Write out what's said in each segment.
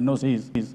NOCs।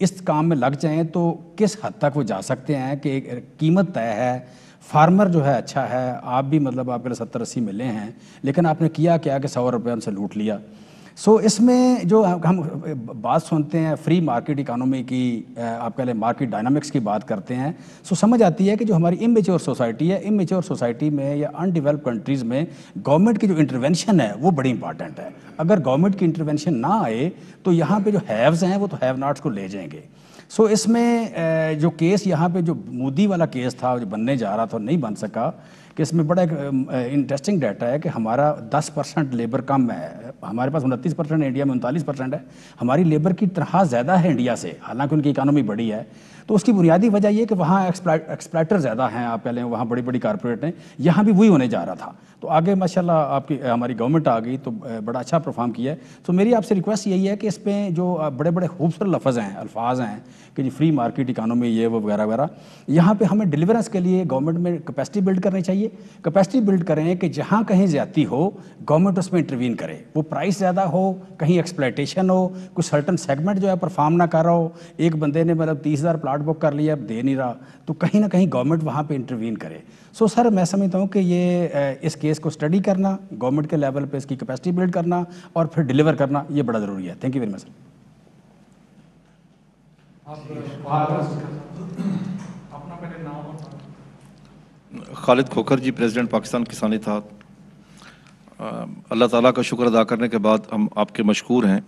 اس کام میں لگ جائیں تو کس حد تک وہ جا سکتے ہیں کہ قیمت طے ہے, فارمر جو ہے اچھا ہے, آپ بھی مطلب آپ کے 70-80 ملے ہیں, لیکن آپ نے کیا کیا کہ 100 روپے ان سے لوٹ لیا. سو اس میں جو ہم بات سنتے ہیں فری مارکیٹ اکانومی کی, آپ کہہ لیں مارکیٹ ڈائنامکس کی بات کرتے ہیں, سو سمجھ آتی ہے کہ جو ہماری امیچور سوسائٹی ہے, امیچور سوسائٹی میں یا ان ڈیولپ کنٹریز میں گورنمنٹ کی جو انٹرونشن ہے وہ بڑی امپارٹنٹ ہے. اگر گورنمنٹ کی انٹرونشن نہ آئے تو یہاں پہ جو ہیوز ہیں وہ تو ہیو ناٹس کو لے جائیں گے. سو اس میں جو کیس یہاں پہ جو مودی والا کیس تھا جو بننے جا رہا تھا نہیں بن سکا, کہ اس میں بڑا ایک انٹرسٹنگ ڈیٹا ہے کہ ہمارا 10% لیبر کم ہے, ہمارے پاس 29% ہے, انڈیا میں 39% ہے. ہماری لیبر کی تنخواہ زیادہ ہے انڈیا سے, حالانکہ ان کی اکانومی بڑی ہے. تو اس کی بنیادی وجہ یہ کہ وہاں ایکسپلائٹر زیادہ ہیں, آپ پہلے وہاں بڑی بڑی کارپوریٹ ہیں, یہاں بھی وہی ہونے جا رہا تھا. تو آگے ماشاءاللہ آپ کی ہماری گورنمنٹ آ گئی تو بڑا اچھا پرفارم کیا ہے. تو میری آپ سے ریکویسٹ یہی ہے کہ اس پہ جو بڑے بڑے خوبصورت لفظ ہیں, الفاظ ہیں کہ جی فری مارکیٹ اکانومی یہ وہ وغیرہ وغیرہ, یہاں پہ ہمیں ڈیلیورنس کے لیے گورنمنٹ میں کیپیسٹی بلڈ کرنی چاہیے. کیپیسٹی بلڈ کریں کہ جہاں کہیں زیادتی ہو گورنمنٹ اس میں انٹروین کرے, وہ پرائس زیادہ ہو, کہیں ایکسپلائٹیشن ہو, کوئی سرٹن سیگمنٹ جو ہے پرفارم نہ کر رہا ہو, ایک بندے نے مطلب 30,000 پلاٹ بک کر لیا اب دے نہیں رہا, تو کہیں نہ کہیں گورنمنٹ وہاں پہ انٹروین کرے. سو سر میں سمجھتا ہوں کہ یہ اس کیس کو اسٹڈی کرنا, گورنمنٹ کے لیول پہ اس کی کیپیسٹی بلڈ کرنا اور پھر ڈیلیور کرنا, یہ بڑا ضروری ہے. Thank you very much. Khalid Khokhar ji, president Pakistan Kisan Ittehad. اللہ تعالیٰ کا شکر ادا کرنے کے بعد ہم آپ کے مشکور ہیں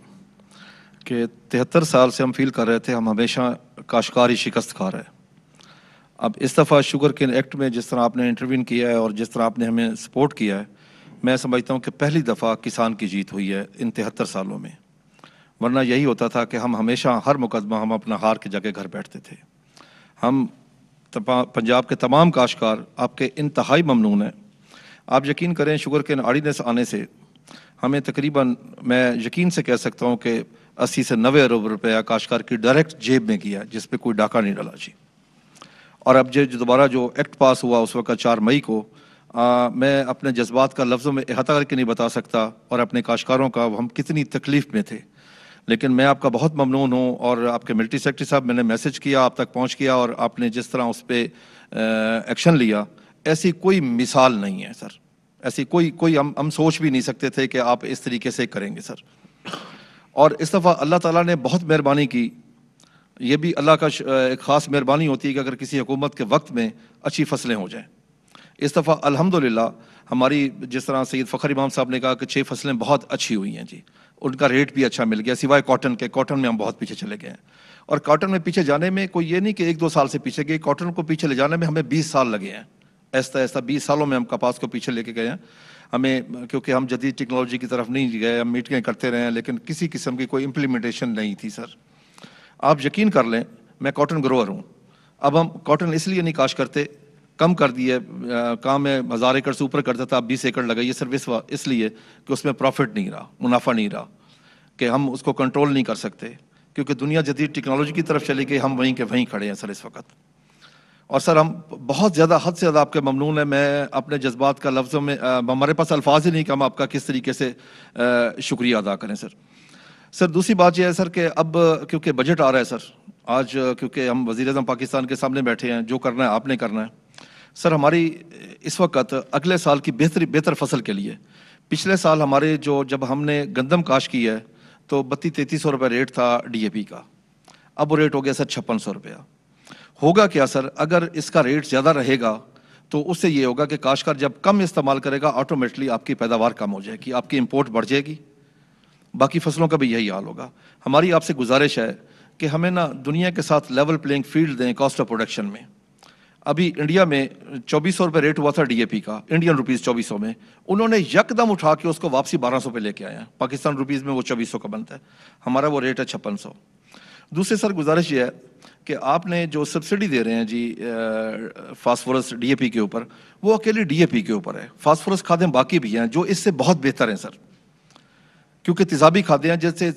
کہ 73 سال سے ہم فیل کر رہے تھے ہم ہمیشہ کاشتکاری شکست کھا رہے ہیں. اب اس دفعہ شوگر کین ایکٹ میں جس طرح آپ نے انٹروین کیا ہے اور جس طرح آپ نے ہمیں سپورٹ کیا ہے, میں سمجھتا ہوں کہ پہلی دفعہ کسان کی جیت ہوئی ہے ان 73 سالوں میں. ورنہ یہی ہوتا تھا کہ ہم ہمیشہ ہر مقدمہ ہم اپنا ہار کے جگہ گھر بیٹھتے تھے. ہم پنجاب کے تمام کاشتکار آپ کے انتہائی ممنون ہیں. آپ یقین کریں شوگر کین آرڈیننس آنے سے ہمیں تقریباً, میں یقین سے کہہ سکتا ہوں کہ 80 سے 90 ارب روپیہ کاشتکار کی ڈائریکٹ جیب میں کیا, جس پہ کوئی ڈاکہ نہیں ڈالا جی. اور اب جو دوبارہ جو ایکٹ پاس ہوا اس وقت 4 مئی کو, میں اپنے جذبات کا لفظوں میں احاطہ کر کے نہیں بتا سکتا اور اپنے کاشتکاروں کا ہم کتنی تکلیف میں تھے. لیکن میں آپ کا بہت ممنون ہوں, اور آپ کے ملٹری سیکرٹری صاحب میں نے میسج کیا, آپ تک پہنچ کیا, اور آپ نے جس طرح اس پہ ایکشن لیا, ایسی کوئی مثال نہیں ہے سر. ایسی کوئی ہم سوچ بھی نہیں سکتے تھے کہ آپ اس طریقے سے کریں گے سر. اور اس دفعہ اللہ تعالیٰ نے بہت مہربانی کی. یہ بھی اللہ کا ایک خاص مہربانی ہوتی ہے کہ اگر کسی حکومت کے وقت میں اچھی فصلیں ہو جائیں. اس دفعہ الحمدللہ ہماری, جس طرح سید فخر امام صاحب نے کہا کہ 6 فصلیں بہت اچھی ہوئی ہیں جی, ان کا ریٹ بھی اچھا مل گیا, سوائے کاٹن کے. کاٹن میں ہم بہت پیچھے چلے گئے ہیں, اور کاٹن میں پیچھے جانے میں کوئی یہ نہیں کہ 1-2 سال سے پیچھے گئے, کاٹن کو پیچھے لے جانے میں ہمیں 20 سال لگے ہیں. ایسا 20 سالوں میں ہم کپاس کو پیچھے لے کے گئے ہیں. ہمیں, کیونکہ ہم جدید ٹیکنالوجی کی طرف نہیں گئے, ہم میٹنگیں کرتے رہے ہیں لیکن کسی قسم کی کوئی امپلیمنٹیشن نہیں تھی سر. آپ یقین کر لیں میں کاٹن گروور ہوں. اب ہم کاٹن اس لیے نہیں کاشت کرتے, کم کر دیے کام میں, 1000 ایکڑ سے اوپر کرتا تھا, اب 20 ایکڑ لگائیے صرف اس لیے کہ اس میں پروفٹ نہیں رہا, منافع نہیں رہا, کہ ہم اس کو کنٹرول نہیں کر سکتے, کیونکہ دنیا جدید ٹیکنالوجی کی طرف چلی گئی, ہم وہیں کے وہیں کھڑے ہیں سر اس وقت. اور سر ہم بہت زیادہ, حد سے زیادہ آپ کے ممنون ہیں. میں اپنے جذبات کا لفظوں میں, ہمارے پاس الفاظ ہی نہیں کہ ہم آپ کا کس طریقے سے شکریہ ادا کریں سر. سر دوسری بات یہ ہے سر کہ اب کیونکہ بجٹ آ رہا ہے سر, آج کیونکہ ہم وزیر اعظم پاکستان کے سامنے بیٹھے ہیں, جو کرنا ہے آپ نے کرنا ہے سر. ہماری اس وقت اگلے سال کی بہتر فصل کے لیے, پچھلے سال ہمارے جب ہم نے گندم کاشت کی ہے تو 3200-3300 روپے ریٹ تھا ڈی اے پی کا, اب وہ ریٹ ہو گیا سر 5600 روپیہ. ہوگا کیا سر, اگر اس کا ریٹ زیادہ رہے گا تو اس سے یہ ہوگا کہ کاشتکار جب کم استعمال کرے گا آٹومیٹکلی آپ کی پیداوار کم ہو جائے گی, آپ کی امپورٹ بڑھ جائے گی. باقی فصلوں کا بھی یہی حال ہوگا. ہماری آپ سے گزارش ہے کہ ہمیں نا دنیا کے ساتھ لیول پلینگ فیلڈ دیں کاسٹ آف پروڈکشن میں. ابھی انڈیا میں 2400 روپے ریٹ ہوا تھا ڈی اے پی کا, انڈین روپیز 2400 میں, انہوں نے یکدم اٹھا کے اس کو واپسی 1200 پہ لے کے آئے ہیں. پاکستان روپیز میں وہ 2400 کا بنتا ہے, ہمارا وہ ریٹ ہے 5600. دوسرے سر گزارش یہ ہے کہ آپ نے جو سبسڈی دے رہے ہیں جی فاسفورس ڈی اے پی کے اوپر, وہ اکیلی ڈی اے پی کے اوپر ہے. فاسفورس کھادیں باقی بھی ہیں جو اس سے بہت بہتر ہیں سر, کیونکہ تیزابی کھادیں ہیں. جیسے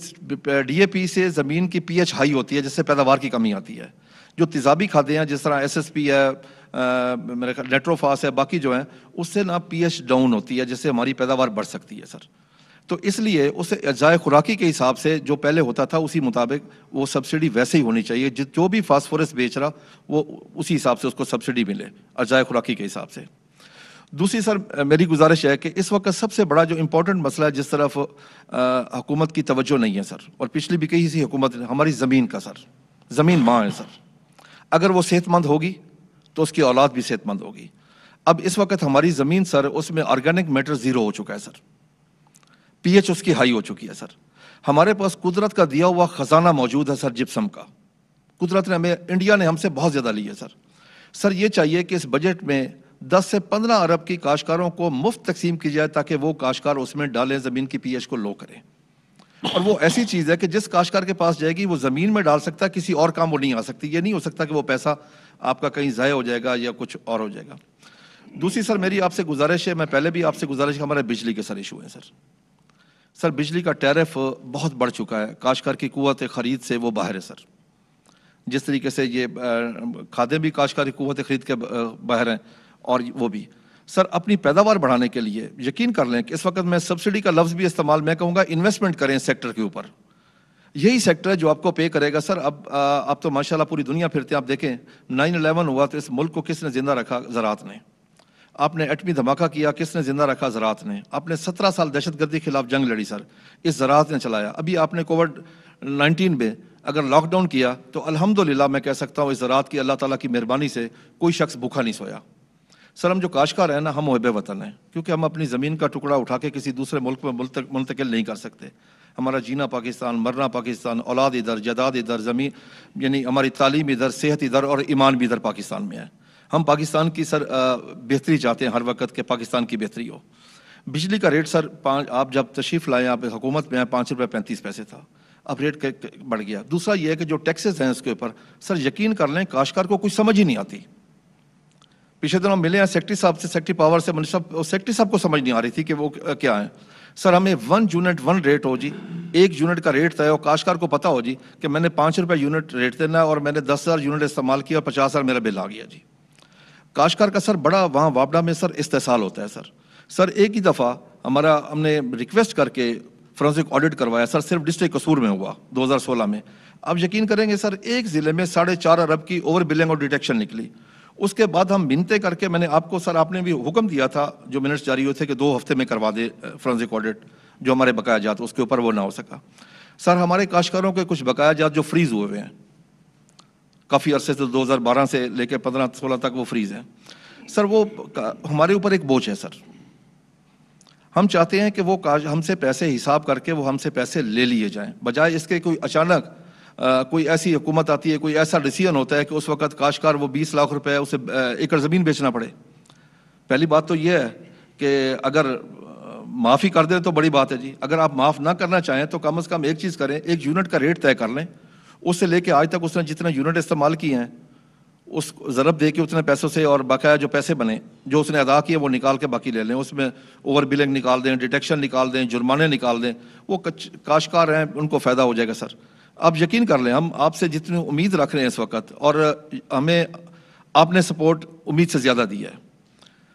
ڈی اے پی سے زمین کی پی ایچ ہائی ہوتی ہے جس سے پیداوار کی کمی آتی ہے. جو تیزابی کھادیں ہیں جس طرح ایس ایس پی ہے, میرے خیال نیٹروفاس ہے, باقی جو ہیں اس سے نا پی ایچ ڈاؤن ہوتی ہے جس سے ہماری پیداوار بڑھ سکتی ہے سر. تو اس لیے اسے اجزائے خوراکی کے حساب سے جو پہلے ہوتا تھا اسی مطابق وہ سبسڈی ویسے ہی ہونی چاہیے، جو بھی فاسفورس بیچ رہا وہ اسی حساب سے اس کو سبسڈی ملے اجزائے خوراکی کے حساب سے۔ دوسری سر میری گزارش ہے کہ اس وقت سب سے بڑا جو امپورٹنٹ مسئلہ ہے جس طرف حکومت کی توجہ نہیں ہے سر، اور پچھلی بھی کئی سی حکومت ہماری زمین کا سر، زمین ماں ہے سر، اگر وہ صحت مند ہوگی تو اس کی اولاد بھی صحت مند ہوگی۔ اب اس وقت ہماری زمین سر اس میں آرگینک میٹر زیرو ہو چکا ہے سر، پی ایچ اس کی ہائی ہو چکی ہے سر۔ ہمارے پاس قدرت کا دیا ہوا خزانہ موجود ہے سر، جپسم کا، قدرت نے ہمیں، انڈیا نے ہم سے بہت زیادہ لی ہے سر۔ سر یہ چاہیے کہ اس بجٹ میں 10 سے 15 ارب کی کاشتکاروں کو مفت تقسیم کی جائے تاکہ وہ کاشتکار اس میں ڈالیں، زمین کی پی ایچ کو لو کریں، اور وہ ایسی چیز ہے کہ جس کاشتکار کے پاس جائے گی وہ زمین میں ڈال سکتا ہے، کسی اور کام وہ نہیں آ سکتی۔ یہ نہیں ہو سکتا کہ وہ پیسہ آپ کا کہیں ضائع ہو جائے گا یا کچھ اور ہو جائے گا۔ دوسری سر میری آپ سے گزارش ہے، میں پہلے بھی آپ سے گزارش ہے، ہمارے بجلی کے سر ایشو ہیں سر۔ سر بجلی کا ٹیرف بہت بڑھ چکا ہے، کاشتکار کی قوت خرید سے وہ باہر ہے سر۔ جس طریقے سے یہ کھادیں بھی کاشتکاری قوت خرید کے باہر ہیں، اور وہ بھی سر اپنی پیداوار بڑھانے کے لیے یقین کر لیں کہ اس وقت میں سبسڈی کا لفظ بھی استعمال میں کہوں گا، انویسٹمنٹ کریں اس سیکٹر کے اوپر۔ یہی سیکٹر ہے جو آپ کو پے کرے گا سر۔ اب آپ تو ماشاءاللہ پوری دنیا پھرتے ہیں، آپ دیکھیں 9/11 ہوا تو اس ملک کو کس نے زندہ رکھا؟ زراعت نے۔ آپ نے ایٹمی دھماکہ کیا، کس نے زندہ رکھا؟ زراعت نے۔ آپ نے 17 سال دہشت گردی کے خلاف جنگ لڑی سر، اس زراعت نے چلایا۔ ابھی آپ نے کووڈ-19 میں اگر لاک ڈاؤن کیا تو الحمدللہ میں کہہ سکتا ہوں اس زراعت کی اللہ تعالیٰ کی مہربانی سے کوئی شخص بھوکا نہیں سویا۔ سر ہم جو کاشتکار ہیں نا، ہم محب وطن ہیں، کیونکہ ہم اپنی زمین کا ٹکڑا اٹھا کے کسی دوسرے ملک میں منتقل نہیں کر سکتے۔ ہمارا جینا پاکستان، مرنا پاکستان، اولاد ادھر، جائیداد ادھر، زمین یعنی ہماری تعلیم ادھر، صحت ادھر، اور ایمان بھی ادھر پاکستان میں ہے۔ ہم پاکستان کی سر بہتری چاہتے ہیں ہر وقت کہ پاکستان کی بہتری ہو۔ بجلی کا ریٹ سر آپ جب تشریف لائیں، آپ حکومت میں آئے، 5 روپے 35 پیسے تھا، اب ریٹ بڑھ گیا۔ دوسرا یہ ہے کہ جو ٹیکسز ہیں اس کے اوپر سر یقین کر لیں کاشتکار کو کچھ سمجھ ہی نہیں آتی۔ پچھلے دنوں ملے ہیں سیکٹری صاحب سے، سیکٹری پاور سے، سیکٹری صاحب کو سمجھ نہیں آ رہی تھی کہ وہ کیا ہے۔ سر ہمیں 1 یونٹ 1 ریٹ ہو جی، 1 یونٹ کا ریٹ طے ہو، کاشتکار کو پتا ہو جی کہ میں نے 5 روپے یونٹ ریٹ دینا ہے اور میں نے 10,000 یونٹ استعمال کیا اور 50,000 میرا بل آ گیا جی۔ کاشتکار کا سر بڑا وہاں وابڈا میں سر استحصال ہوتا ہے سر۔ سر ایک ہی دفعہ ہم نے ریکویسٹ کر کے فورنسک آڈٹ کروایا سر، صرف ڈسٹرکٹ قصور میں ہوا 2016 میں۔ اب یقین کریں گے سر ایک ضلع میں 4.5 ارب کی اوور بلنگ اور ڈیٹیکشن نکلی۔ اس کے بعد ہم منتیں کر کے، میں نے آپ کو سر، آپ نے بھی حکم دیا تھا جو منٹس جاری ہوئے تھے کہ 2 ہفتے میں کروا دے فورنسک آڈٹ، جو ہمارے بقایا جات اس کے اوپر وہ نہ ہو سکا۔ سر ہمارے کاشتکاروں کے کچھ بقایا جات جو فریز ہوئے ہوئے ہیں کافی عرصے سے، 2012 سے لے کے 15-16 تک وہ فریز ہیں سر۔ وہ ہمارے اوپر ایک بوجھ ہے سر۔ ہم چاہتے ہیں کہ وہ ہم سے پیسے حساب کر کے وہ ہم سے پیسے لے لیے جائیں، بجائے اس کے کوئی اچانک کوئی ایسی حکومت آتی ہے، کوئی ایسا ڈیسیژن ہوتا ہے کہ اس وقت کاشتکار وہ 20 لاکھ روپے اسے ایکڑ زمین بیچنا پڑے۔ پہلی بات تو یہ ہے کہ اگر معافی کر دیں تو بڑی بات ہے جی، اگر آپ معاف نہ کرنا چاہیں تو کم از کم ایک چیز کریں، 1 یونٹ کا ریٹ طے کر لیں، اس سے لے کے آج تک اس نے جتنے یونٹ استعمال کیے ہیں اس ضرب دے کے اتنے پیسوں سے، اور باقاعدہ جو پیسے بنے جو اس نے ادا کیے وہ نکال کے باقی لے لیں، اس میں اوور بلنگ نکال دیں، ڈیٹیکشن نکال دیں، جرمانے نکال دیں، وہ کاشتکار ہیں ان کو فائدہ ہو جائے گا سر۔ آپ یقین کر لیں ہم آپ سے جتنی امید رکھ رہے ہیں اس وقت، اور ہمیں آپ نے سپورٹ امید سے زیادہ دیا ہے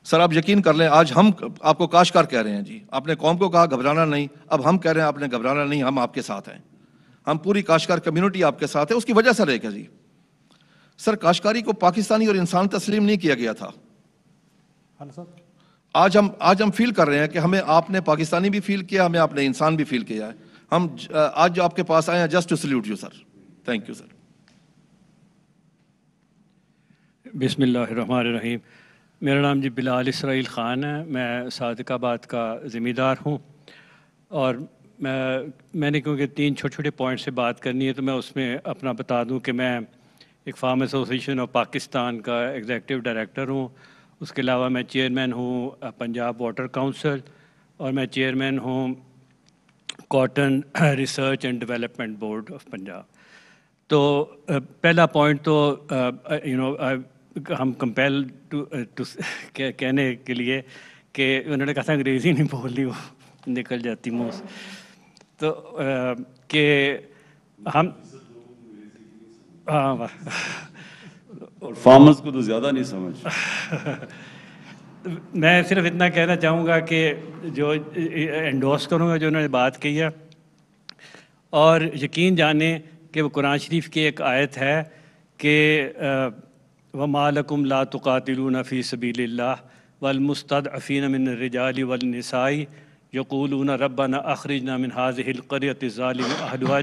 سر۔ آپ یقین کر لیں آج ہم آپ کو کاشتکار کہہ رہے ہیں جی، آپ نے قوم کو کہا گھبرانا نہیں، اب ہم کہہ رہے ہیں آپ نے گھبرانا نہیں، ہم آپ کے ساتھ ہیں، ہم پوری کاشتکار کمیونٹی آپ کے ساتھ ہے۔ اس کی وجہ سر ایک ہے جی، سر کاشتکاری کو پاکستانی اور انسان تسلیم نہیں کیا گیا تھا۔ آج ہم فیل کر رہے ہیں کہ ہمیں آپ نے پاکستانی بھی فیل کیا، ہمیں آپ نے انسان بھی فیل کیا ہے۔ ہم آج جو آپ کے پاس آئے ہیں just to salute you sir, thank you sir. بسم اللہ الرحمن الرحیم۔ میرا نام جی بلال اسرائیل خان ہے، میں صادق آباد کا ذمہ دار ہوں، اور میں نے کیونکہ 3 چھوٹے پوائنٹ سے بات کرنی ہے تو میں اس میں اپنا بتا دوں کہ میں ایک فارم ایسوسیشن آف پاکستان کا ایگزیکٹو ڈائریکٹر ہوں۔ اس کے علاوہ میں چیئرمین ہوں پنجاب واٹر کونسل، اور میں چیئرمین ہوں cotton research and development board of Punjab. تو پہلا پوائنٹ تو ہم کمپیل کہنے کے لیے کہ انہوں نے کہا تھا انگریزی نہیں بولنی، وہ نکل جاتی منہ سے، تو کہ ہم اور فارمرز کو تو زیادہ نہیں سمجھ۔ میں صرف اتنا کہنا چاہوں گا کہ جو انڈورس کروں گا جو انہوں نے بات کی ہے، اور یقین جانیں کہ وہ قرآن شریف کی ایک آیت ہے کہ وَمَا لَكُمْ لَا تُقَاتِلُونَ فِي سَبِيلِ اللَّهِ وَالْمُسْتَضْعَفِينَ مِنَ الرِّجَالِ وَالنِّسَاءِ يَقُولُونَ رَبَّنَا أَخْرِجْنَا مِنْ هَٰذِهِ الْقَرْيَةِ الظَّالِمِ أَهْلُهَا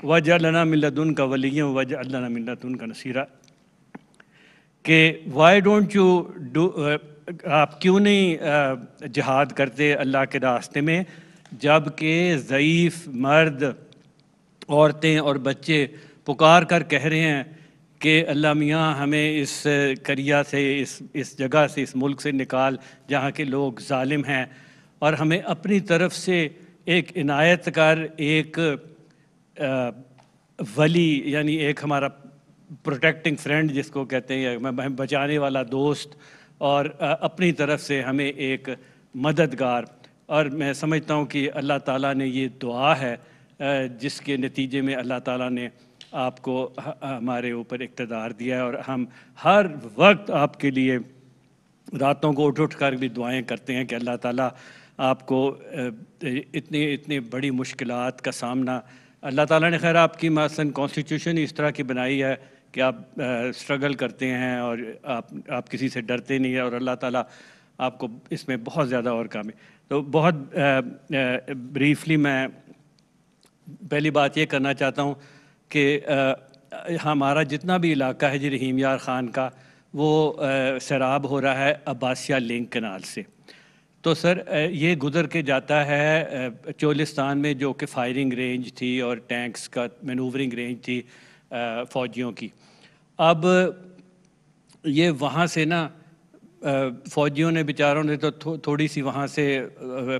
وَاجْعَل لَنَا مِن لَّدُنكَ وَلِيًّا وَاجْعَل لَنَا مِن لَّدُنكَ نَصِيرًا، کہ وائی ڈونٹ یو ڈو، آپ کیوں نہیں جہاد کرتے اللہ کے راستے میں، جب کہ ضعیف مرد، عورتیں اور بچے پکار کر کہہ رہے ہیں کہ اللہ میاں ہمیں اس قریہ سے، اس جگہ سے، اس ملک سے نکال جہاں کے لوگ ظالم ہیں، اور ہمیں اپنی طرف سے ایک عنایت کر، ایک ولی یعنی ایک ہمارا پروٹیکٹنگ فرینڈ جس کو کہتے ہیں، بچانے والا دوست، اور اپنی طرف سے ہمیں ایک مددگار. اور میں سمجھتا ہوں کہ اللہ تعالیٰ نے یہ دعا ہے جس کے نتیجے میں اللہ تعالیٰ نے آپ کو ہمارے اوپر اقتدار دیا ہے، اور ہم ہر وقت آپ کے لیے راتوں کو اٹھ کر بھی دعائیں کرتے ہیں کہ اللہ تعالیٰ آپ کو اتنی بڑی مشکلات کا سامنا، اللہ تعالیٰ نے خیر آپ کی مثلاً کانسٹیٹیوشن اس طرح کی بنائی ہے کہ آپ اسٹرگل کرتے ہیں اور آپ کسی سے ڈرتے نہیں ہیں، اور اللہ تعالیٰ آپ کو اس میں بہت زیادہ اور کام ہے. تو بہت بریفلی میں پہلی بات یہ کرنا چاہتا ہوں کہ ہمارا جتنا بھی علاقہ ہے جی رحیم یار خان کا، وہ سیراب ہو رہا ہے عباسیہ لنک کنال سے. تو سر یہ گزر کے جاتا ہے چولستان میں، جو کہ فائرنگ رینج تھی اور ٹینکس کا مینوورنگ رینج تھی فوجیوں کی. اب یہ وہاں سے نا فوجیوں نے بیچاروں نے تو تھوڑی سی وہاں سے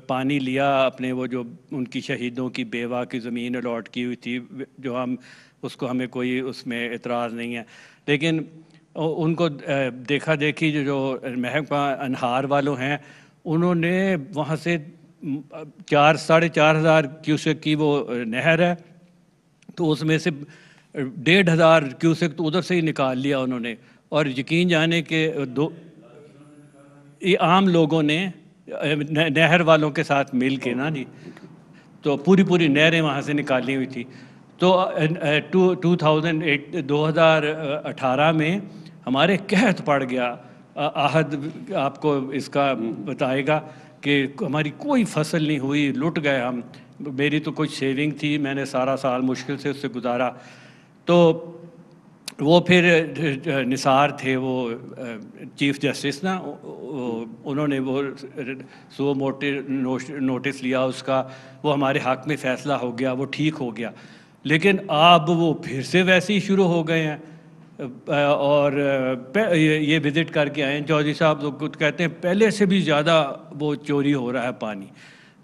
پانی لیا اپنے، وہ جو ان کی شہیدوں کی بیوہ کی زمین الاٹ کی ہوئی تھی، جو ہم اس کو، ہمیں کوئی اس میں اعتراض نہیں ہے، لیکن ان کو دیکھا دیکھی جو محکمہ انہار والوں ہیں، انہوں نے وہاں سے 4,500 کیوسک کی وہ نہر ہے، تو اس میں سے 1,500 کیوسک تو ادھر سے ہی نکال لیا انہوں نے. اور یقین جانے کہ یہ عام لوگوں نے نہر والوں کے ساتھ مل کے نا جی، تو پوری نہریں وہاں سے نکالی ہوئی تھی. تو 2018 میں ہمارے قحط پڑ گیا. عہد آپ کو اس کا بتائے گا کہ ہماری کوئی فصل نہیں ہوئی، لٹ گئے ہم. میری تو کچھ سیونگ تھی، میں نے سارا سال مشکل سے اس سے گزارا. تو وہ پھر نثار تھے وہ چیف جسٹس نا، انہوں نے وہ سو نوٹس لیا اس کا، وہ ہمارے حق میں فیصلہ ہو گیا، وہ ٹھیک ہو گیا. لیکن اب وہ پھر سے ویسے ہی شروع ہو گئے ہیں. اور یہ وزٹ کر کے آئے ہیں چودھری صاحب، تو کچھ کہتے ہیں پہلے سے بھی زیادہ وہ چوری ہو رہا ہے پانی.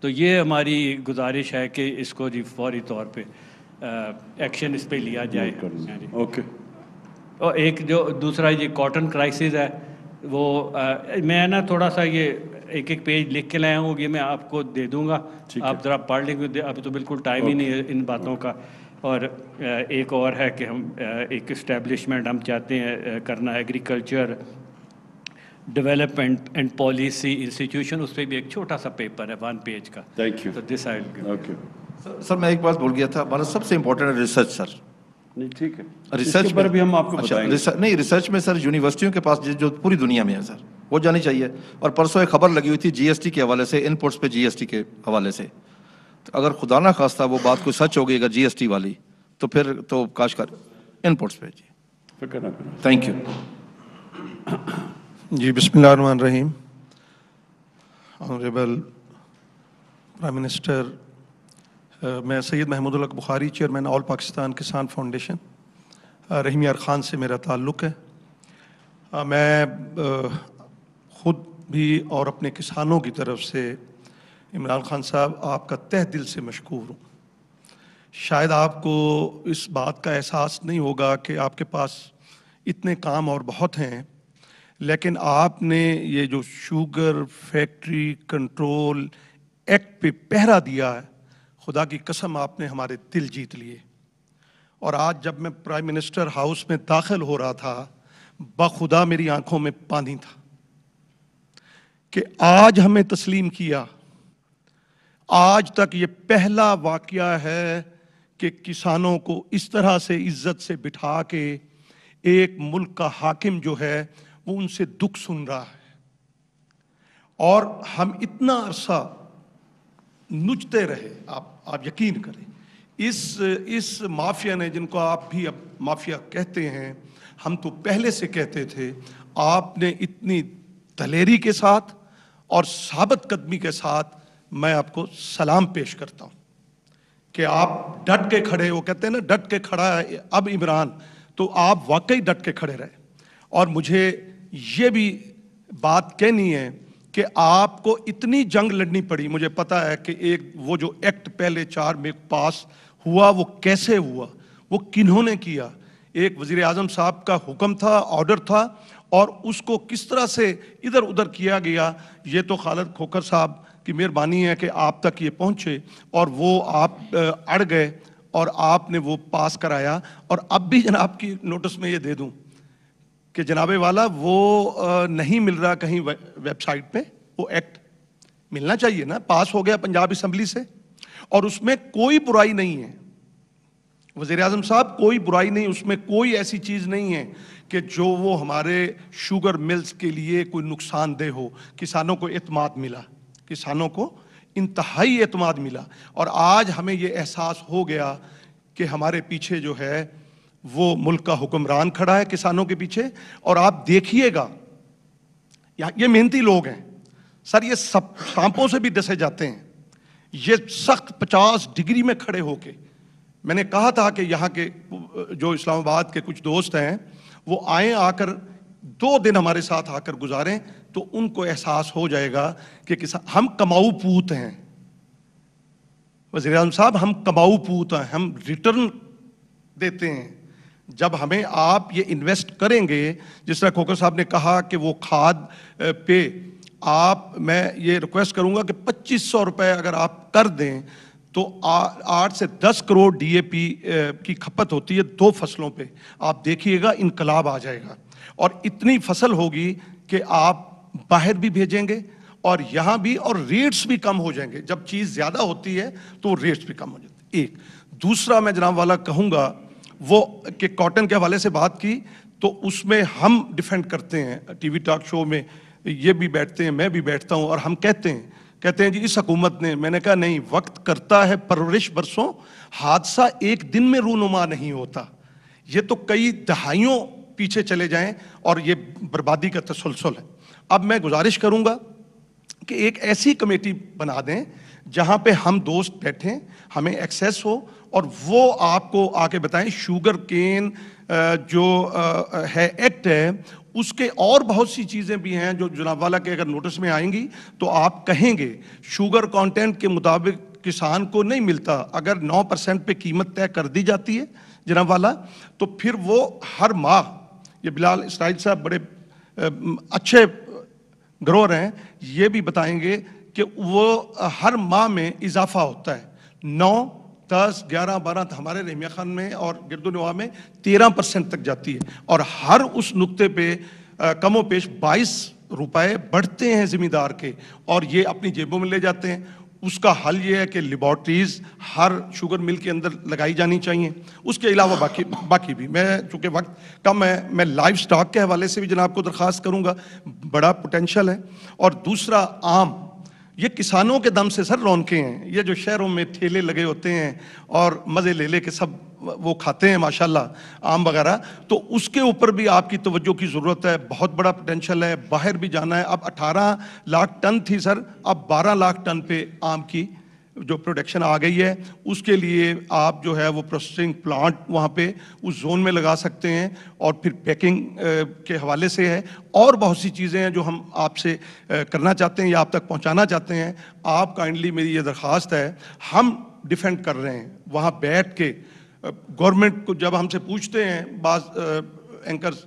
تو یہ ہماری گزارش ہے کہ اس کو جی فوری طور پہ ایکشن اس پہ لیا جائے. اوکے. اور ایک جو دوسرا یہ کاٹن کرائسس ہے، وہ میں نا تھوڑا سا یہ ایک پیج لکھ کے لایا ہوں، یہ میں آپ کو دے دوں گا، آپ ذرا پڑھ لیں گے. اب تو بالکل ٹائم ہی نہیں ہے ان باتوں کا. اور ایک اور ہے کہ ہم ایک اسٹیبلشمنٹ ہم چاہتے ہیں کرنا، agriculture development and policy institution, اس پہ بھی ایک چھوٹا سا پیپر ہے 1 پیج کا. Thank you. تو دس آئی ول اوکے. سر میں ایک بات بھول گیا تھا، ہمارا سب سے امپورٹنٹ ہے ریسرچ. سر نہیں ٹھیک ہے، ریسرچ پر بھی ہم آپ کو بتائیں گے. نہیں ریسرچ میں سر یونیورسٹیوں کے پاس جو پوری دنیا میں ہے سر، وہ جانی چاہیے. اور پرسوں ایک خبر لگی ہوئی تھی جی ایس ٹی کے حوالے سے، ان پٹس پہ جی ایس ٹی کے حوالے سے. اگر خدا نہ خواستہ وہ بات کوئی سچ ہو گئی اگر جی ایس ٹی والی، تو پھر تو کاش کر ان پٹس پہ. جی فکر نہ کریں. Thank you. جی بسم اللہ الرحمن الرحیم. آنریبل پرائم منسٹر، میں سید محمود الحق بخاری، چیئرمین آل پاکستان کسان فاؤنڈیشن. رحیم یار خان سے میرا تعلق ہے. میں خود بھی اور اپنے کسانوں کی طرف سے عمران خان صاحب آپ کا تہ دل سے مشکور ہوں. شاید آپ کو اس بات کا احساس نہیں ہوگا کہ آپ کے پاس اتنے کام اور بہت ہیں، لیکن آپ نے یہ جو شوگر فیکٹری کنٹرول ایکٹ پہ پہرا دیا ہے، خدا کی قسم آپ نے ہمارے دل جیت لیے. اور آج جب میں پرائم منسٹر ہاؤس میں داخل ہو رہا تھا، بخدا میری آنکھوں میں پانی تھا. کہ آج ہمیں تسلیم کیا. آج تک یہ پہلا واقعہ ہے کہ کسانوں کو اس طرح سے عزت سے بٹھا کے ایک ملک کا حاکم جو ہے وہ ان سے دکھ سن رہا ہے. اور ہم اتنا عرصہ نچتے رہے. آپ یقین کریں, اس مافیا نے, جن کو آپ بھی اب مافیا کہتے ہیں, ہم تو پہلے سے کہتے تھے, آپ نے اتنی دلیری کے ساتھ اور ثابت قدمی کے ساتھ میں آپ کو سلام پیش کرتا ہوں کہ آپ ڈٹ کے کھڑے. وہ کہتے ہیں نا ڈٹ کے کھڑا ہے اب عمران, تو آپ واقعی ڈٹ کے کھڑے رہے. اور مجھے یہ بھی بات کہنی ہے کہ آپ کو اتنی جنگ لڑنی پڑی. مجھے پتا ہے کہ ایک وہ جو ایکٹ پہلے 4 میں پاس ہوا وہ کیسے ہوا, وہ کنہوں نے کیا. ایک وزیر اعظم صاحب کا حکم تھا, آرڈر تھا, اور اس کو کس طرح سے ادھر ادھر کیا گیا. یہ تو خالد کھوکھر صاحب کی مہربانی ہے کہ آپ تک یہ پہنچے, اور وہ آپ اڑ گئے اور آپ نے وہ پاس کرایا. اور اب بھی جناب کی نوٹس میں یہ دے دوں کہ جناب والا وہ نہیں مل رہا کہیں ویب سائٹ پہ. وہ ایکٹ ملنا چاہیے نا, پاس ہو گیا پنجاب اسمبلی سے, اور اس میں کوئی برائی نہیں ہے وزیر اعظم صاحب, کوئی برائی نہیں. اس میں کوئی ایسی چیز نہیں ہے کہ جو وہ ہمارے شوگر ملز کے لیے کوئی نقصان دہ ہو. کسانوں کو اعتماد ملا, کسانوں کو انتہائی اعتماد ملا. اور آج ہمیں یہ احساس ہو گیا کہ ہمارے پیچھے جو ہے وہ ملک کا حکمران کھڑا ہے کسانوں کے پیچھے. اور آپ دیکھیے گا, یہ محنتی لوگ ہیں سر, یہ سب سانپوں سے بھی ڈسے جاتے ہیں. یہ سخت 50 ڈگری میں کھڑے ہو کے, میں نے کہا تھا کہ یہاں کے جو اسلام آباد کے کچھ دوست ہیں وہ آئیں, آ کر 2 دن ہمارے ساتھ آ کر گزاریں, تو ان کو احساس ہو جائے گا کہ ہم کماؤ پوت ہیں. وزیر اعظم صاحب, ہم کماؤ پوت ہیں, ہم ریٹرن دیتے ہیں. جب ہمیں آپ یہ انویسٹ کریں گے, جس طرح کھوکھر صاحب نے کہا کہ وہ کھاد پہ آپ, میں یہ ریکویسٹ کروں گا کہ 2500 روپے اگر آپ کر دیں تو 8 سے 10 کروڑ ڈی اے پی کی کھپت ہوتی ہے 2 فصلوں پہ. آپ دیکھیے گا انقلاب آ جائے گا, اور اتنی فصل ہوگی کہ آپ باہر بھی بھیجیں گے اور یہاں بھی, اور ریٹس بھی کم ہو جائیں گے. جب چیز زیادہ ہوتی ہے تو ریٹس بھی کم ہو جاتے ہیں. ایک دوسرا میں جناب والا کہوں گا وہ کہ کاٹن کے حوالے سے بات کی, تو اس میں ہم ڈیفینڈ کرتے ہیں ٹی وی ٹاک شو میں, یہ بھی بیٹھتے ہیں, میں بھی بیٹھتا ہوں, اور ہم کہتے ہیں جی اس حکومت نے. میں نے کہا نہیں, وقت کرتا ہے پرورش برسوں, حادثہ ایک دن میں رونما نہیں ہوتا. یہ تو کئی دہائیوں پیچھے چلے جائیں اور یہ بربادی کا تسلسل ہے. اب میں گزارش کروں گا کہ ایک ایسی کمیٹی بنا دیں جہاں پہ ہم دوست بیٹھیں, ہمیں ایکسیس ہو, اور وہ آپ کو آ کے بتائیں شوگر کین جو ہے ایکٹ ہے, اس کے اور بہت سی چیزیں بھی ہیں جو جناب والا کے اگر نوٹس میں آئیں گی تو آپ کہیں گے شوگر کانٹینٹ کے مطابق کسان کو نہیں ملتا. اگر 9% پہ قیمت طے کر دی جاتی ہے جناب والا, تو پھر وہ ہر ماہ, یہ بلال اسرائیل صاحب بڑے اچھے گروہ ہیں, یہ بھی بتائیں گے کہ وہ ہر ماہ میں اضافہ ہوتا ہے. 9, 10, 11, 12 ہمارے رحمیہ خان میں اور گرد و نواح میں 13% تک جاتی ہے, اور ہر اس نقطے پہ کم و بیش 22 روپے بڑھتے ہیں زمیندار کے, اور یہ اپنی جیبوں میں لے جاتے ہیں. اس کا حل یہ ہے کہ لیبارٹریز ہر شوگر مل کے اندر لگائی جانی چاہیے. اس کے علاوہ باقی بھی, میں چونکہ وقت کم ہے, میں لائیو سٹاک کے حوالے سے بھی جناب کو درخواست کروں گا, بڑا پوٹینشل ہے. اور دوسرا آم, یہ کسانوں کے دم سے سر رونقیں ہیں. یہ جو شہروں میں ٹھیلے لگے ہوتے ہیں اور مزے لے لے کے سب وہ کھاتے ہیں ماشاءاللہ آم وغیرہ, تو اس کے اوپر بھی آپ کی توجہ کی ضرورت ہے. بہت بڑا پوٹینشل ہے, باہر بھی جانا ہے. اب 18 لاکھ ٹن تھی سر, اب 12 لاکھ ٹن پہ آم کی جو پروڈکشن آ گئی ہے. اس کے لیے آپ جو ہے وہ پروسیسنگ پلانٹ وہاں پہ اس زون میں لگا سکتے ہیں, اور پھر پیکنگ کے حوالے سے ہے, اور بہت سی چیزیں ہیں جو ہم آپ سے کرنا چاہتے ہیں یا آپ تک پہنچانا چاہتے ہیں. آپ کائنڈلی میری یہ درخواست ہے, ہم ڈیفینڈ کر رہے ہیں وہاں بیٹھ کے. گورنمنٹ کو جب ہم سے پوچھتے ہیں بعض اینکرز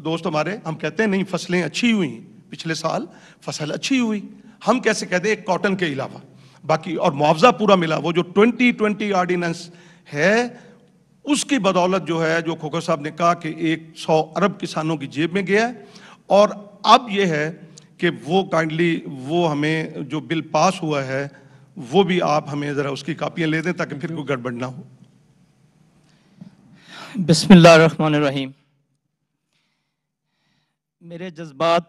دوست ہمارے, ہم کہتے ہیں نہیں فصلیں اچھی ہوئی, پچھلے سال فصل اچھی ہوئی. ہم کیسے کہتے ہیں ایک کاٹن کے علاوہ باقی, اور معاوضہ پورا ملا. وہ جو 2020 آرڈیننس ہے اس کی بدولت جو ہے, جو کھوکھر صاحب نے کہا کہ 100 ارب کسانوں کی جیب میں گیا ہے. اور اب یہ ہے کہ وہ کائنڈلی وہ ہمیں جو بل پاس ہوا ہے وہ بھی آپ ہمیں ذرا اس کی کاپیاں لے دیں تاکہ پھر کوئی گڑبڑ نہ ہو. بسم اللہ الرحمن الرحیم. میرے جذبات،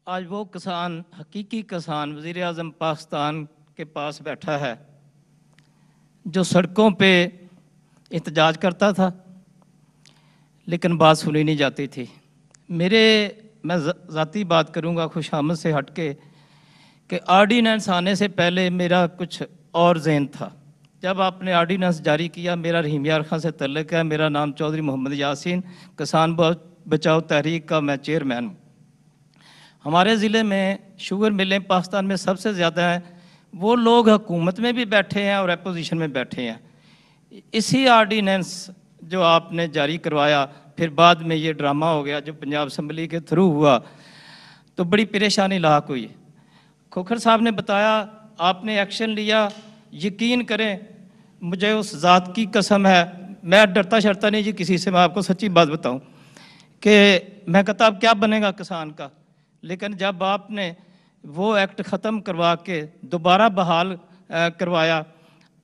آج وہ کسان، حقیقی کسان وزیر اعظم پاکستان کے پاس بیٹھا ہے جو سڑکوں پہ احتجاج کرتا تھا لیکن بات سنی نہیں جاتی تھی. میں ذاتی بات کروں گا خوش آمد سے ہٹ کے، کہ آرڈیننس آنے سے پہلے میرا کچھ اور ذہن تھا. جب آپ نے آرڈیننس جاری کیا، میرا رحیم یار خان سے تعلق ہے، میرا نام چودھری محمد یاسین، کسان بچاؤ تحریک کا میں چیئرمین ہوں. ہمارے ضلع میں شوگر ملیں پاکستان میں سب سے زیادہ ہیں. وہ لوگ حکومت میں بھی بیٹھے ہیں اور اپوزیشن میں بیٹھے ہیں. اسی آرڈیننس جو آپ نے جاری کروایا، پھر بعد میں یہ ڈرامہ ہو گیا جو پنجاب اسمبلی کے تھرو ہوا، تو بڑی پریشانی لاحق ہوئی. کھوکھر صاحب نے بتایا آپ نے ایکشن لیا. یقین کریں مجھے اس ذات کی قسم ہے، میں ڈرتا شرتا نہیں جی کسی سے، میں آپ کو سچی بات بتاؤں کہ میں کہتا اب کیا بنے گا کسان کا. لیکن جب آپ نے وہ ایکٹ ختم کروا کے دوبارہ بحال کروایا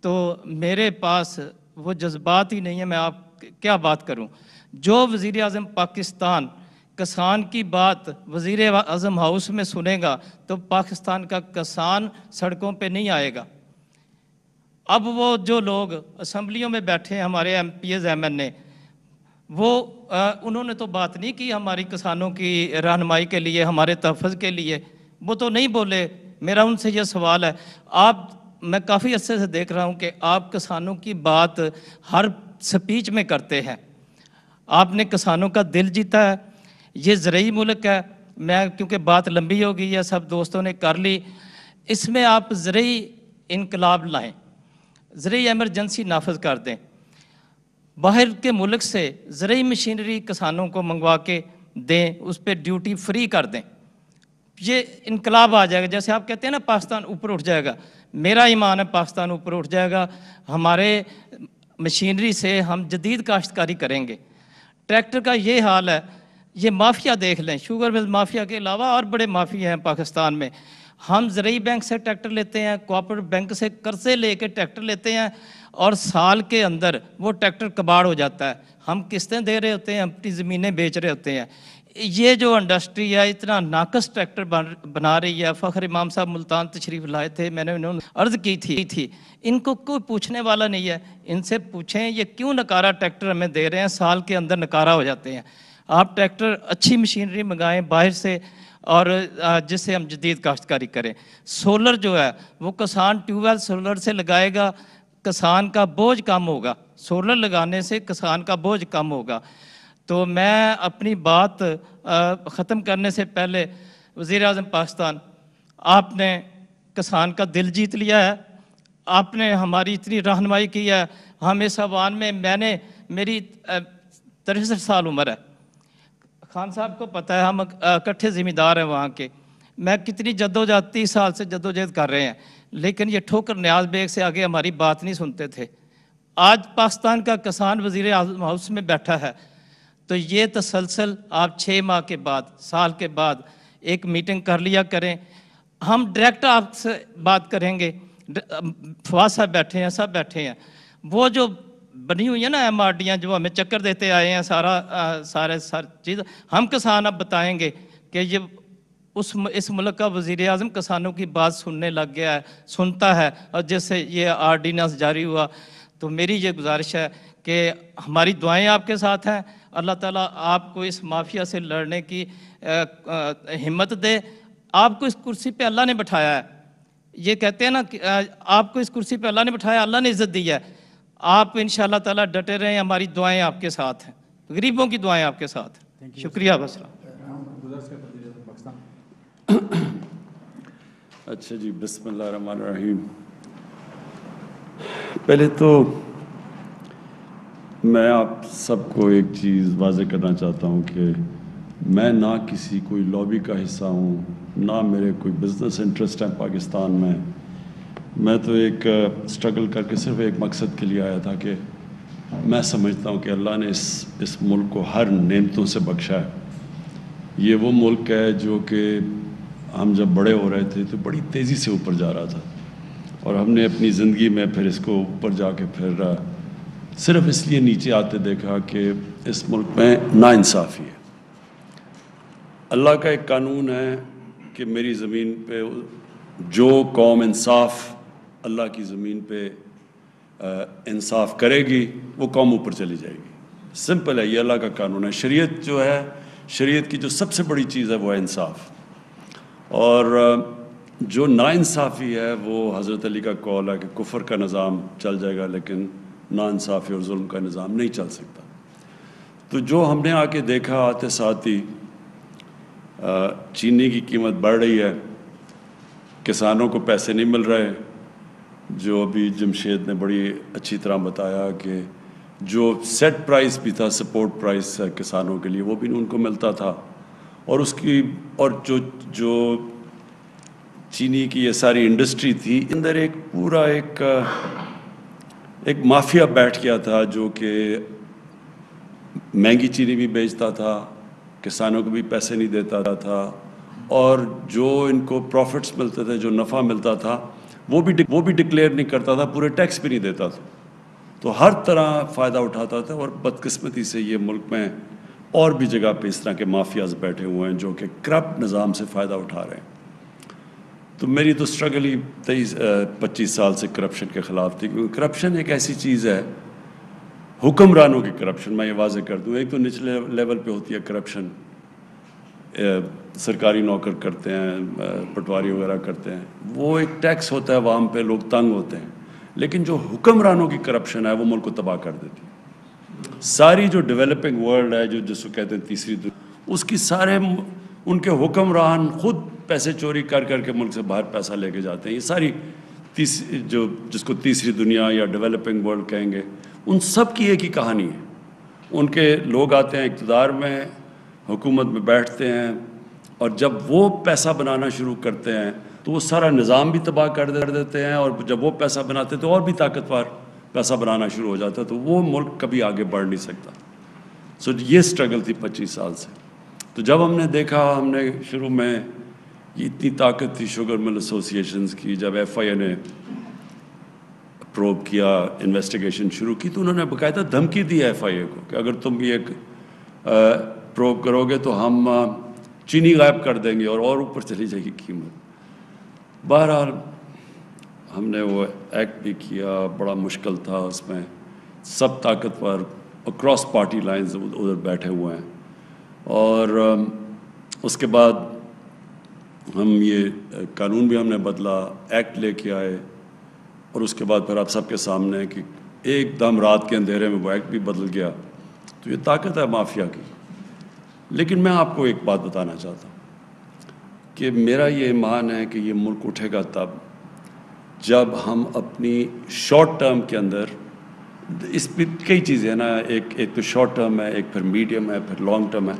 تو میرے پاس وہ جذبات ہی نہیں ہے، میں آپ کیا بات کروں. جو وزیر اعظم پاکستان کسان کی بات وزیر اعظم ہاؤس میں سنے گا تو پاکستان کا کسان سڑکوں پہ نہیں آئے گا. اب وہ جو لوگ اسمبلیوں میں بیٹھے ہیں ہمارے MPs M N A, وہ انہوں نے تو بات نہیں کی ہماری کسانوں کی رہنمائی کے لیے، ہمارے تحفظ کے لیے، وہ تو نہیں بولے. میرا ان سے یہ سوال ہے، میں کافی عرصے سے دیکھ رہا ہوں کہ آپ کسانوں کی بات ہر سپیچ میں کرتے ہیں. آپ نے کسانوں کا دل جیتا ہے. یہ زرعی ملک ہے. میں کیونکہ بات لمبی ہو گئی ہے، سب دوستوں نے کر لی، اس میں آپ زرعی انقلاب لائیں، زرعی ایمرجنسی نافذ کر دیں. باہر کے ملک سے زرعی مشینری کسانوں کو منگوا کے دیں، اس پہ ڈیوٹی فری کر دیں. یہ انقلاب آ جائے گا. جیسے آپ کہتے ہیں نا پاکستان اوپر اٹھ جائے گا، میرا ایمان ہے پاکستان اوپر اٹھ جائے گا. ہمارے مشینری سے ہم جدید کاشتکاری کریں گے. ٹریکٹر کا یہ حال ہے، یہ مافیا دیکھ لیں، شوگر مل مافیا کے علاوہ اور بڑے مافیا ہیں پاکستان میں. ہم زرعی بینک سے ٹریکٹر لیتے ہیں، کوآپریٹو بینک سے قرضے لے کے ٹریکٹر لیتے ہیں، اور سال کے اندر وہ ٹریکٹر کباڑ ہو جاتا ہے. ہم قسطیں دے رہے ہوتے ہیں، اپنی زمینیں بیچ رہے ہوتے ہیں. یہ جو انڈسٹری ہے اتنا ناقص ٹریکٹر بنا رہی ہے. فخر امام صاحب ملتان تشریف لائے تھے، میں نے انہوں نے عرض کی تھی ان کو کوئی پوچھنے والا نہیں ہے. ان سے پوچھیں یہ کیوں نکارہ ٹریکٹر ہمیں دے رہے ہیں، سال کے اندر نکارہ ہو جاتے ہیں. آپ ٹریکٹر اچھی مشینری منگائیں باہر سے، اور جس سے ہم جدید کاشتکاری کریں. سولر جو ہے وہ کسان ٹیوب ویل سولر سے لگائے گا، کسان کا بوجھ کم ہوگا. سولر لگانے سے کسان کا بوجھ کم ہوگا. تو میں اپنی بات ختم کرنے سے پہلے، وزیر اعظم پاکستان آپ نے کسان کا دل جیت لیا ہے، آپ نے ہماری اتنی رہنمائی کی ہے. ہم اس عوام میں میری 63 سال عمر ہے. خان صاحب کو پتہ ہے ہم اکٹھے ذمہ دار ہیں وہاں کے. میں کتنی جدوجہد 30 سال سے جدوجہد کر رہے ہیں، لیکن یہ ٹھوکر نیاز بیگ سے آگے ہماری بات نہیں سنتے تھے. آج پاکستان کا کسان وزیر اعظم ہاؤس میں بیٹھا ہے، تو یہ تسلسل آپ 6 ماہ کے بعد، سال کے بعد ایک میٹنگ کر لیا کریں. ہم ڈائریکٹ آپ سے بات کریں گے. فواز صاحب بیٹھے ہیں، سب بیٹھے ہیں. وہ جو بنی ہوئی ہیں نا ایم آر ڈیاں جو ہمیں چکر دیتے آئے ہیں، سارے چیز ہم کسان اب بتائیں گے کہ یہ اس ملک کا وزیر اعظم کسانوں کی بات سننے لگ گیا ہے، سنتا ہے. اور جس سے یہ آرڈیننس جاری ہوا، تو میری یہ گزارش ہے کہ ہماری دعائیں آپ کے ساتھ ہیں. اللہ تعالیٰ آپ کو اس مافیا سے لڑنے کی ہمت دے. آپ کو اس کرسی پہ اللہ نے بٹھایا ہے. یہ کہتے ہیں نا کہ آپ کو اس کرسی پہ اللہ نے بٹھایا، اللہ نے عزت دی ہے. آپ ان شاء اللہ تعالیٰ ڈٹے رہیں. ہماری دعائیں آپ کے ساتھ ہیں، غریبوں کی دعائیں آپ کے ساتھ ہیں. شکریہ. بس اچھا جی، بسم اللہ الرحمن الرحیم. پہلے تو میں آپ سب کو ایک چیز واضح کرنا چاہتا ہوں کہ میں نہ کسی کوئی لابی کا حصہ ہوں، نہ میرے کوئی بزنس انٹرسٹ ہیں پاکستان میں. میں تو ایک اسٹرگل کر کے صرف ایک مقصد کے لیے آیا تھا کہ میں سمجھتا ہوں کہ اللہ نے اس ملک کو ہر نعمتوں سے بخشا ہے. یہ وہ ملک ہے جو کہ ہم جب بڑے ہو رہے تھے تو بڑی تیزی سے اوپر جا رہا تھا، اور ہم نے اپنی زندگی میں پھر اس کو اوپر جا کے پھر صرف اس لیے نیچے آتے دیکھا کہ اس ملک میں ناانصافی ہے۔ اللہ کا ایک قانون ہے کہ میری زمین پہ جو قوم انصاف اللہ کی زمین پہ انصاف کرے گی وہ قوم اوپر چلی جائے گی، سمپل ہے، یہ اللہ کا قانون ہے۔ شریعت جو ہے، شریعت کی جو سب سے بڑی چیز ہے وہ ہے انصاف، اور جو ناانصافی ہے وہ حضرت علی کا قول ہے کہ کفر کا نظام چل جائے گا لیکن ناانصافی اور ظلم کا نظام نہیں چل سکتا۔ تو جو ہم نے آ کے دیکھا آتے ساتھ ہی چینی کی قیمت بڑھ رہی ہے، کسانوں کو پیسے نہیں مل رہے، جو ابھی جمشید نے بڑی اچھی طرح بتایا کہ جو سیٹ پرائس بھی تھا، سپورٹ پرائس کسانوں کے لیے، وہ بھی ان کو ملتا تھا، اور اس کی اور جو چینی کی یہ ساری انڈسٹری تھی، اندر ایک پورا ایک مافیا بیٹھ گیا تھا جو کہ مہنگی چینی بھی بیچتا تھا، کسانوں کو بھی پیسے نہیں دیتا تھا، اور جو ان کو پروفٹس ملتے تھے، جو نفع ملتا تھا، وہ بھی ڈکلیئر نہیں کرتا تھا، پورے ٹیکس بھی نہیں دیتا تھا، تو ہر طرح فائدہ اٹھاتا تھا۔ اور بدقسمتی سے یہ ملک میں اور بھی جگہ پہ اس طرح کے مافیاز بیٹھے ہوئے ہیں جو کہ کرپٹ نظام سے فائدہ اٹھا رہے ہیں۔ تو میری تو سٹرگل ہی 25 سال سے کرپشن کے خلاف تھی، کیونکہ کرپشن ایک ایسی چیز ہے، حکمرانوں کی کرپشن، میں یہ واضح کر دوں، ایک تو نچلے لیول پہ ہوتی ہے کرپشن، سرکاری نوکر کرتے ہیں، پٹواری وغیرہ کرتے ہیں، وہ ایک ٹیکس ہوتا ہے عوام پہ، لوگ تنگ ہوتے ہیں، لیکن جو حکمرانوں کی کرپشن ہے وہ ملک کو تباہ کر دیتی ہے۔ ساری جو ڈیولپنگ ورلڈ ہے، جو جس کو کہتے ہیں تیسری دنیا، اس کی سارے ان کے حکمران خود پیسے چوری کر کے ملک سے باہر پیسہ لے کے جاتے ہیں۔ یہ ساری جس کو تیسری دنیا یا ڈیولپنگ ورلڈ کہیں گے، ان سب کی ایک ہی کہانی ہے۔ ان کے لوگ آتے ہیں اقتدار میں، حکومت میں بیٹھتے ہیں، اور جب وہ پیسہ بنانا شروع کرتے ہیں تو وہ سارا نظام بھی تباہ کر دیتے ہیں، اور جب وہ پیسہ بناتے ہیں تو اور بھی طاقتور پیسہ بنانا شروع ہو جاتا ہے، تو وہ ملک کبھی آگے بڑھ نہیں سکتا۔ سو یہ سٹرگل تھی 25 سال سے۔ تو جب ہم نے دیکھا، ہم نے شروع میں یہ اتنی طاقت تھی شوگر مل ایسوسیشنز کی، جب ایف آئی اے نے پروب کیا، انویسٹیگیشن شروع کی، تو انہوں نے باقاعدہ دھمکی دی ایف آئی اے کو کہ اگر تم یہ پروب کرو گے تو ہم چینی غائب کر دیں گے اور اوپر چلی جائے گی قیمت۔ بہرحال ہم نے وہ ایکٹ بھی کیا، بڑا مشکل تھا، اس میں سب طاقتور اکراس پارٹی لائنز ادھر بیٹھے ہوئے ہیں، اور اس کے بعد ہم یہ قانون بھی ہم نے بدلا، ایکٹ لے کے آئے، اور اس کے بعد پھر آپ سب کے سامنے کہ ایک دم رات کے اندھیرے میں وہ ایکٹ بھی بدل گیا۔ تو یہ طاقت ہے مافیا کی۔ لیکن میں آپ کو ایک بات بتانا چاہتا ہوں کہ میرا یہ ایمان ہے کہ یہ ملک اٹھے گا تب جب ہم اپنی شارٹ ٹرم کے اندر، اس پہ کئی چیزیں ہیں نا، ایک تو شارٹ ٹرم ہے، ایک پھر میڈیم ہے، پھر لانگ ٹرم ہے۔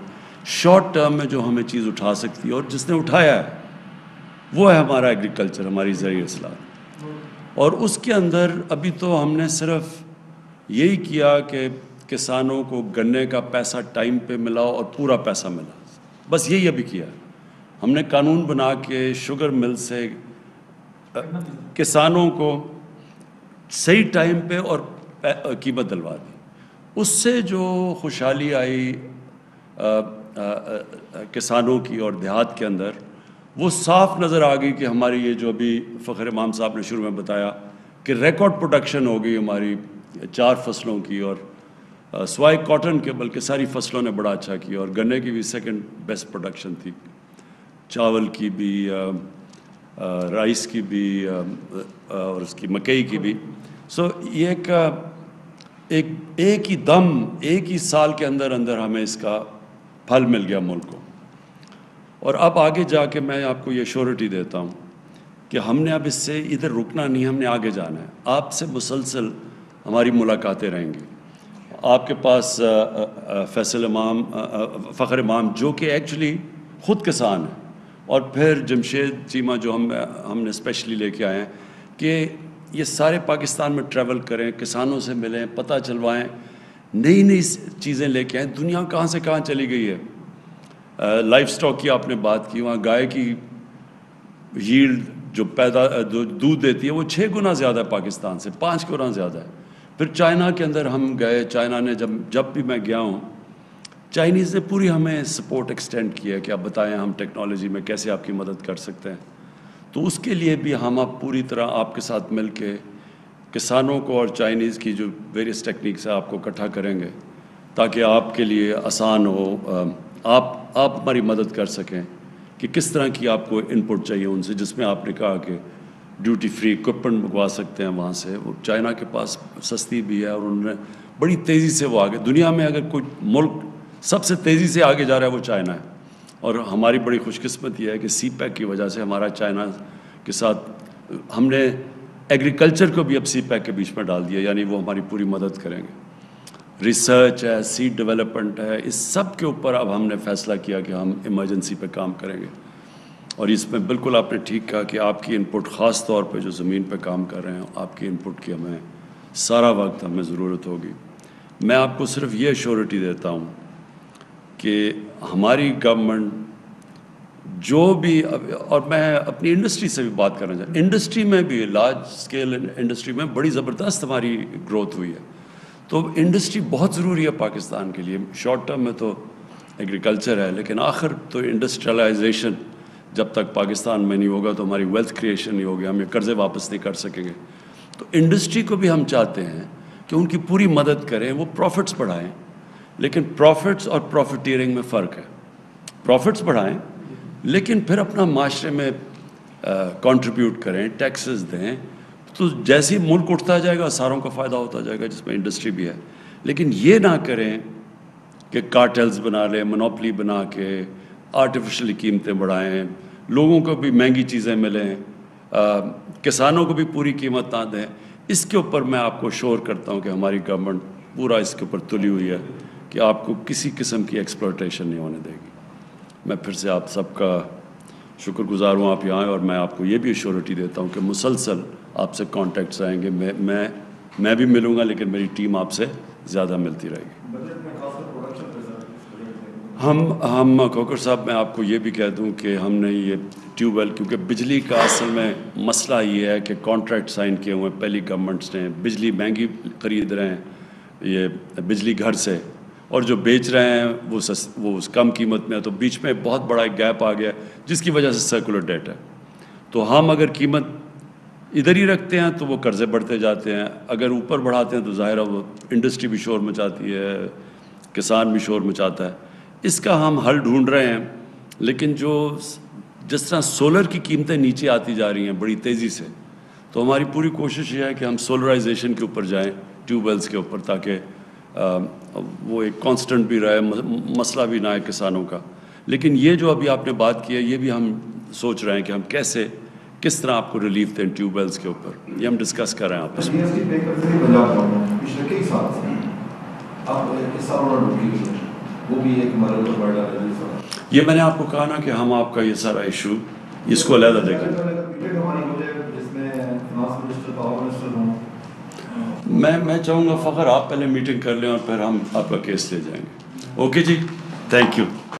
شارٹ ٹرم میں جو ہمیں چیز اٹھا سکتی ہے اور جس نے اٹھایا ہے وہ ہے ہمارا ایگریکلچر، ہماری زرعی اصلاحات، اور اس کے اندر ابھی تو ہم نے صرف یہی کیا کہ کسانوں کو گنے کا پیسہ ٹائم پہ ملا اور پورا پیسہ ملا، بس یہی ابھی کیا ہے۔ ہم نے قانون بنا کے شوگر مل سے کسانوں کو صحیح ٹائم پہ اور قیمت دلوا دی، اس سے جو خوشحالی آئی کسانوں کی اور دیہات کے اندر، وہ صاف نظر آ گئی کہ ہماری یہ جو ابھی فخر امام صاحب نے شروع میں بتایا کہ ریکارڈ پروڈکشن ہو گئی ہماری 4 فصلوں کی، اور سوائے کاٹن کے بلکہ ساری فصلوں نے بڑا اچھا کیا، اور گنے کی بھی سیکنڈ بیسٹ پروڈکشن تھی، چاول کی بھی، رائس کی بھی، اور اس کی مکئی کی بھی۔ سو یہ ایک ہی دم، ایک ہی سال کے اندر ہمیں اس کا پھل مل گیا ملک کو۔ اور اب آگے جا کے میں آپ کو یہ شورٹی دیتا ہوں کہ ہم نے اب اس سے ادھر رکنا نہیں، ہم نے آگے جانا ہے۔ آپ سے مسلسل ہماری ملاقاتیں رہیں گی۔ آپ کے پاس فخر امام جو کہ ایکچولی خود کسان ہیں، اور پھر جمشید چیمہ جو ہم نے اسپیشلی لے کے آئے ہیں کہ یہ سارے پاکستان میں ٹریول کریں، کسانوں سے ملیں، پتہ چلوائیں، نئی چیزیں لے کے آئیں۔ دنیا کہاں سے کہاں چلی گئی ہے، لائف سٹاک کی آپ نے بات کی، وہاں گائے کی ییلڈ جو دودھ دیتی ہے وہ 6 گنا زیادہ ہے پاکستان سے، 5 گنا زیادہ ہے. پھر چائنا کے اندر ہم گئے، چائنا نے جب بھی میں گیا ہوں، چائنیز نے پوری ہمیں سپورٹ ایکسٹینڈ کیا کہ آپ بتائیں ہم ٹیکنالوجی میں کیسے آپ کی مدد کر سکتے ہیں. تو اس کے لیے بھی ہم اب پوری طرح آپ کے ساتھ مل کے کسانوں کو اور چائنیز کی جو ویریس ٹیکنیکس ہے آپ کو اکٹھا کریں گے تاکہ آپ کے لیے آسان ہو، آپ ہماری مدد کر سکیں کہ کس طرح کی آپ کو ان پٹ چاہیے ان سے، جس میں آپ نے کہا کہ ڈیوٹی فری اکوپمنٹ منگوا سکتے ہیں وہاں سے. وہ چائنا کے پاس سستی بھی ہے اور انہوں نے بڑی تیزی سے وہ آگے، دنیا میں اگر کوئی ملک سب سے تیزی سے آگے جا رہا ہے وہ چائنا ہے. اور ہماری بڑی خوش قسمت یہ ہے کہ سی پیک کی وجہ سے ہمارا چائنا کے ساتھ ہم نے ایگریکلچر کو بھی اب سی پیک کے بیچ میں ڈال دیا، یعنی وہ ہماری پوری مدد کریں گے. ریسرچ ہے، سیڈ ڈیولپمنٹ ہے، اس سب کے اوپر اب ہم نے فیصلہ کیا کہ ہم ایمرجنسی پہ کام کریں گے. اور اس میں بالکل آپ نے ٹھیک کہا کہ آپ کی ان پٹ، خاص طور پہ جو زمین پہ کام کر رہے ہیں، آپ کی ان پٹ کی ہمیں سارا وقت ہمیں ضرورت ہوگی. میں آپ کو صرف یہ ایشورٹی دیتا ہوں کہ ہماری گورنمنٹ جو بھی، اور میں اپنی انڈسٹری سے بھی بات کرنا چاہتا ہوں، انڈسٹری میں بھی لارج اسکیل انڈسٹری میں بڑی زبردست ہماری گروتھ ہوئی ہے. تو انڈسٹری بہت ضروری ہے پاکستان کے لیے. شارٹ ٹرم میں تو ایگریکلچر ہے، لیکن آخر تو انڈسٹریلائزیشن جب تک پاکستان میں نہیں ہوگا تو ہماری ویلتھ کریشن نہیں ہوگی، ہم یہ قرضے واپس نہیں کر سکیں گے. تو انڈسٹری کو بھی ہم چاہتے ہیں کہ ان کی پوری مدد کریں، وہ پروفٹس بڑھائیں. لیکن پروفٹس اور پروفیٹیرنگ میں فرق ہے. پروفٹس بڑھائیں لیکن پھر اپنا معاشرے میں کنٹریبیوٹ کریں، ٹیکسز دیں. تو جیسے ہی ملک اٹھتا جائے گا ساروں کا فائدہ ہوتا جائے گا، جس میں انڈسٹری بھی ہے. لیکن یہ نہ کریں کہ کارٹلز بنا لیں، منوپلی بنا کے آرٹیفیشلی قیمتیں بڑھائیں، لوگوں کو بھی مہنگی چیزیں ملیں، کسانوں کو بھی پوری قیمت نہ دیں. اس کے اوپر میں آپ کو شور کرتا ہوں کہ ہماری گورنمنٹ پورا اس کے اوپر تلی ہوئی ہے کہ آپ کو کسی قسم کی ایکسپلوٹیشن نہیں ہونے دے گی. میں پھر سے آپ سب کا شکر گزار ہوں آپ یہاں آئے، اور میں آپ کو یہ بھی ایشورٹی دیتا ہوں کہ مسلسل آپ سے کانٹیکٹس آئیں گے. میں بھی ملوں گا، لیکن میری ٹیم آپ سے زیادہ ملتی رہے گی. ہم کھوکھر صاحب، میں آپ کو یہ بھی کہہ دوں کہ ہم نے یہ ٹیوب ویل، کیونکہ بجلی کا اصل میں مسئلہ یہ ہے کہ کانٹریکٹ سائن کیے ہوئے ہیں پہلی گورنمنٹس نے، بجلی مہنگی خرید رہے ہیں یہ بجلی گھر سے، اور جو بیچ رہے ہیں وہ کم قیمت میں ہے. تو بیچ میں بہت بڑا ایک گیپ آ گیا جس کی وجہ سے سرکولر ڈیٹ ہے. تو ہم اگر قیمت ادھر ہی رکھتے ہیں تو وہ قرضے بڑھتے جاتے ہیں، اگر اوپر بڑھاتے ہیں تو ظاہر ہے وہ انڈسٹری بھی شور مچاتی ہے، کسان بھی شور مچاتا ہے. اس کا ہم حل ڈھونڈ رہے ہیں. لیکن جس طرح سولر کی قیمتیں نیچے آتی جا رہی ہیں بڑی تیزی سے، تو ہماری پوری کوشش یہ ہے کہ ہم سولرائزیشن کے اوپر جائیں، ٹیوب ویلز کے اوپر، تاکہ وہ ایک کانسٹنٹ بھی رہے، مسئلہ بھی نہ ہے کسانوں کا. لیکن یہ جو ابھی آپ نے بات کی ہے، یہ بھی ہم سوچ رہے ہیں کہ ہم کس طرح آپ کو ریلیف دیں ٹیوب ویلز کے اوپر. یہ ہم ڈسکس کر رہے ہیں آپ سے. یہ میں نے آپ کو کہا نا کہ ہم آپ کا یہ سارا ایشو اس کو علیحدہ دیکھیں گے. میں چاہوں گا فخر آپ پہلے میٹنگ کر لیں اور پھر ہم آپ کا کیس لے جائیں گے. اوکے جی، تھینک یو.